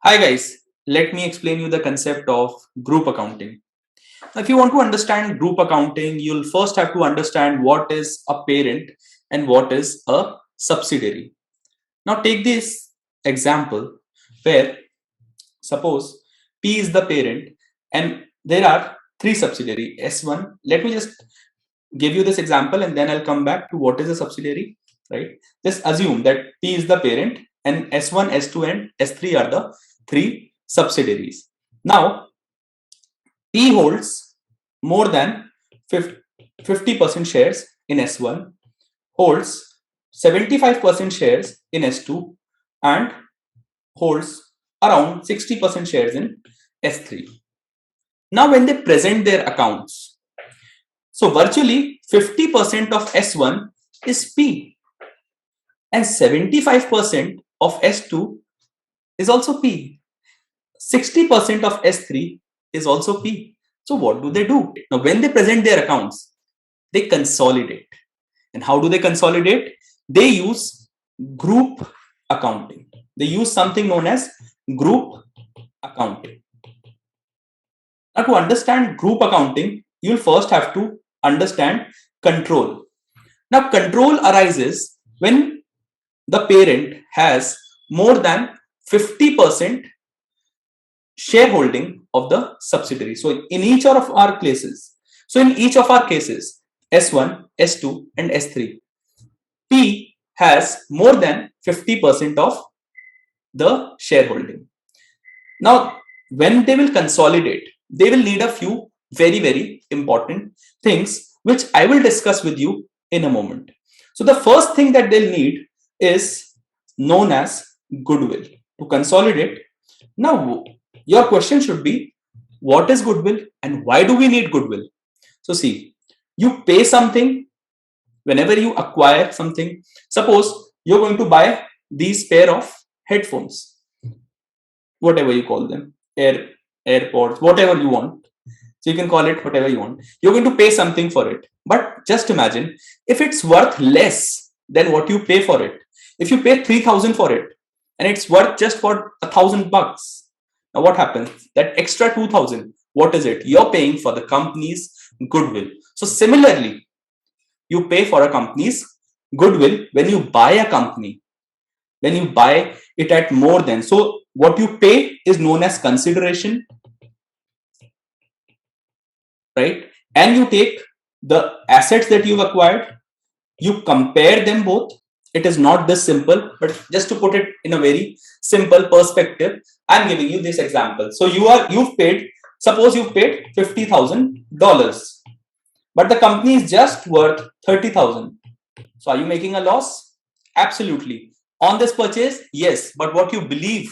Hi guys, let me explain you the concept of group accounting. Now, if you want to understand group accounting, you'll first have to understand what is a parent and what is a subsidiary. Now take this example where suppose P is the parent and there are three subsidiary S1. Let me just give you this example and then I'll come back to what is a subsidiary, right? Just assume that P is the parent and S1, S2 and S3 are the three subsidiaries. Now, P holds more than 50% shares in S1, holds 75% shares in S2 and holds around 60% shares in S3. Now, when they present their accounts, so virtually 50% of S1 is P and 75% of S2 is also P. 60% of S3 is also P. So what do? Now, when they present their accounts, they consolidate. And how do they consolidate? They use group accounting. They use something known as group accounting. Now, to understand group accounting, you'll first have to understand control. Now, control arises when the parent has more than 50% shareholding of the subsidiary. So in each of our cases, S1, S2 and S3, P has more than 50% of the shareholding. Now, when they will consolidate, they will need a few very important things which I will discuss with you in a moment. So the first thing that they'll need is known as goodwill to consolidate. Now, your question should be, what is goodwill and why do we need goodwill? So see, you pay something whenever you acquire something. Suppose you're going to buy these pair of headphones, whatever you call them, AirPods, whatever you want. So you can call it whatever you want. You're going to pay something for it. But just imagine if it's worth less than what you pay for it. If you pay 3,000 for it and it's worth just for $1,000, now what happens? That extra 2,000, what is it? You're paying for the company's goodwill. So similarly, you pay for a company's goodwill when you buy a company, when you buy it at more than. So what you pay is known as consideration, right? And you take the assets that you've acquired, you compare them both. It is not this simple, but just to put it in a very simple perspective, I'm giving you this example. So suppose you've paid $50,000, but the company is just worth 30,000. So are you making a loss? Absolutely. On this purchase, yes, but what you believe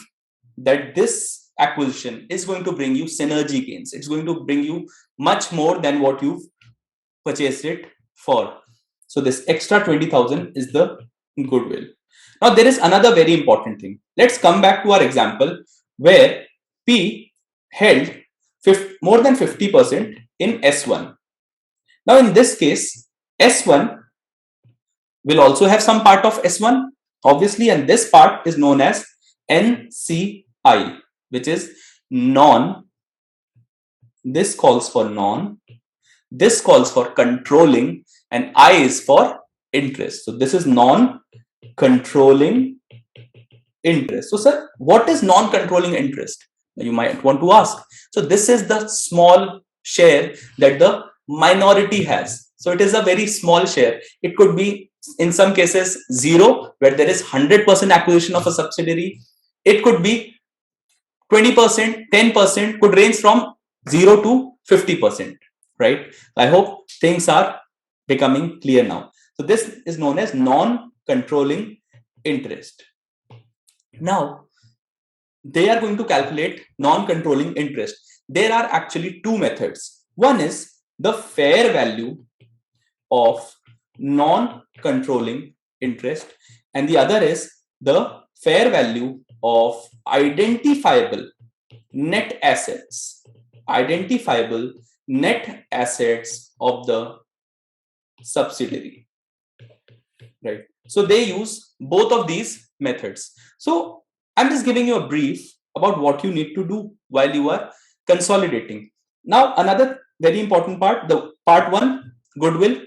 that this acquisition is going to bring you synergy gains. It's going to bring you much more than what you've purchased it for. So this extra 20,000 is the goodwill. Now there is another very important thing. Let's come back to our example where P held more than 50% in S1. Now in this case, S1 will also have some part of S1, obviously, and this part is known as NCI, which is non. This calls for non. This calls for controlling, and I is for interest. So this is non-controlling interest. So sir, what is non-controlling interest? You might want to ask. So this is the small share that the minority has. So it is a very small share. It could be in some cases 0, where there is 100% acquisition of a subsidiary. It could be 20%, 10%, could range from 0 to 50%, right? I hope things are becoming clear now. So this is known as non-controlling interest. Now, they are going to calculate non-controlling interest. There are actually two methods. One is the fair value of non-controlling interest, and the other is the fair value of identifiable net assets. Identifiable net assets of the subsidiary, right? So they use both of these methods. So I'm just giving you a brief about what you need to do while you are consolidating. Now, another very important part, the part one, goodwill,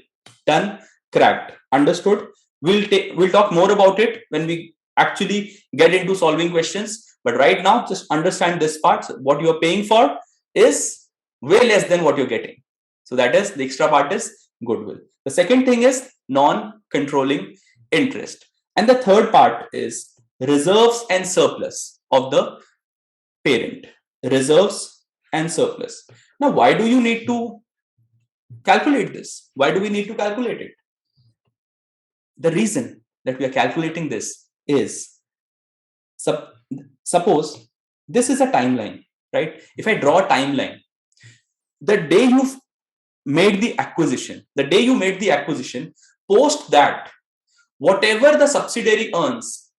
done, cracked, understood. We'll talk more about it when we actually get into solving questions. But right now, just understand this part. So what you're paying for is way less than what you're getting. So that is the extra part is goodwill. The second thing is non-controlling interest. And the third part is reserves and surplus of the parent. Reserves and surplus. Now, why do you need to calculate this? Why do we need to calculate it? The reason that we are calculating this is, suppose this is a timeline, right? If I draw a timeline, the day you made the acquisition, post that, whatever the subsidiary earns,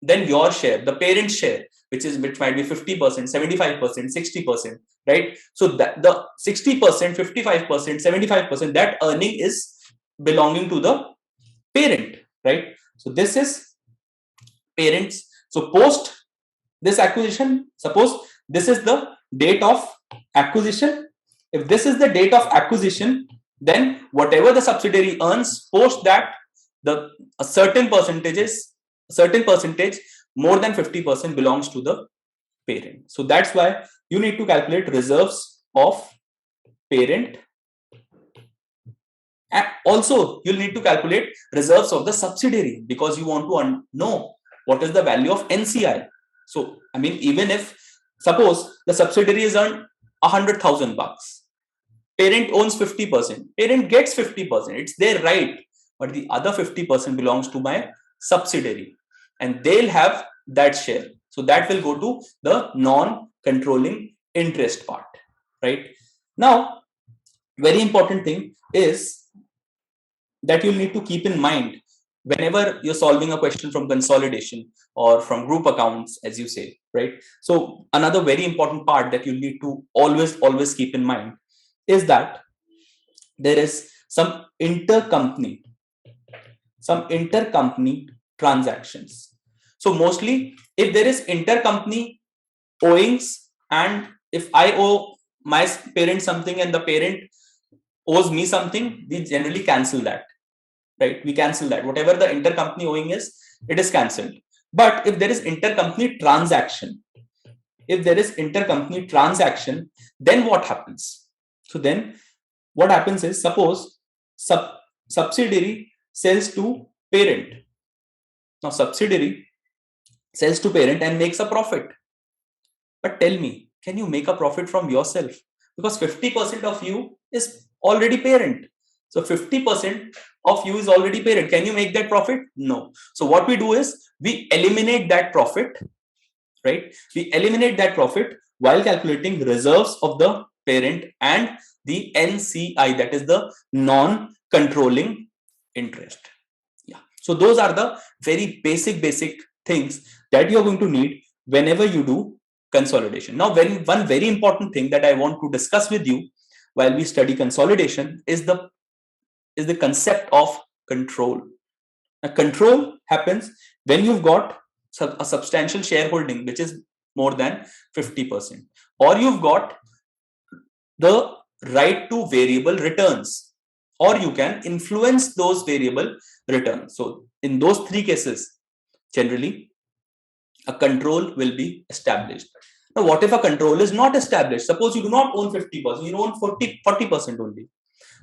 then your share, the parent share, which might be 50%, 75%, 60%, right? So that the 60%, 55%, 75%, that earning is belonging to the parent, right? So this is parents. So post this acquisition, suppose this is the date of acquisition. If this is the date of acquisition, then whatever the subsidiary earns, post that, a certain percentage, more than 50% belongs to the parent. So that's why you need to calculate reserves of parent. And also you'll need to calculate reserves of the subsidiary, because you want to know what is the value of NCI. So, I mean, even if suppose the subsidiary is earned $100,000, parent owns 50%, parent gets 50%, it's their right, but the other 50% belongs to my subsidiary and they'll have that share. So that will go to the non-controlling interest part, right? Now, very important thing is that you'll need to keep in mind whenever you're solving a question from consolidation or from group accounts, as you say, right? So another very important part that you need to always keep in mind is that there is some intercompany transactions. So mostly if there is intercompany owings, and if I owe my parent something and the parent owes me something, we generally cancel that, right? We cancel that. Whatever the intercompany owing is, it is cancelled. But if there is intercompany transaction, then what happens? So then what happens is, suppose subsidiary sells to parent. Now subsidiary sells to parent and makes a profit. But tell me, can you make a profit from yourself? Because 50% of you is already parent. So 50% of you is already parent. Can you make that profit? No. So what we do is we eliminate that profit, right? We eliminate that profit while calculating reserves of the parent and the NCI, that is the non-controlling interest. Yeah. So those are the very basic things that you're going to need whenever you do consolidation. Now, one very important thing that I want to discuss with you while we study consolidation is the concept of control. Now, control happens when you've got a substantial shareholding, which is more than 50%, or you've got the right to variable returns, or you can influence those variable returns. So in those three cases, generally a control will be established. Now, what if a control is not established? Suppose you do not own 50%, you own 40% only.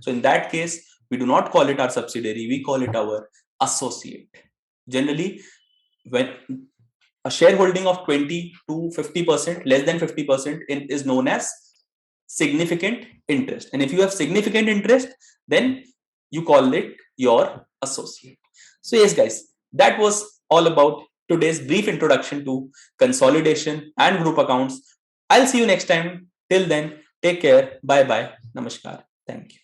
So in that case, we do not call it our subsidiary, we call it our associate. Generally, when a shareholding of 20 to 50%, less than 50% is known as significant interest. And if you have significant interest, then you call it your associate. So yes, guys, that was all about today's brief introduction to consolidation and group accounts. I'll see you next time. Till then, take care. Bye bye. Namaskar. Thank you.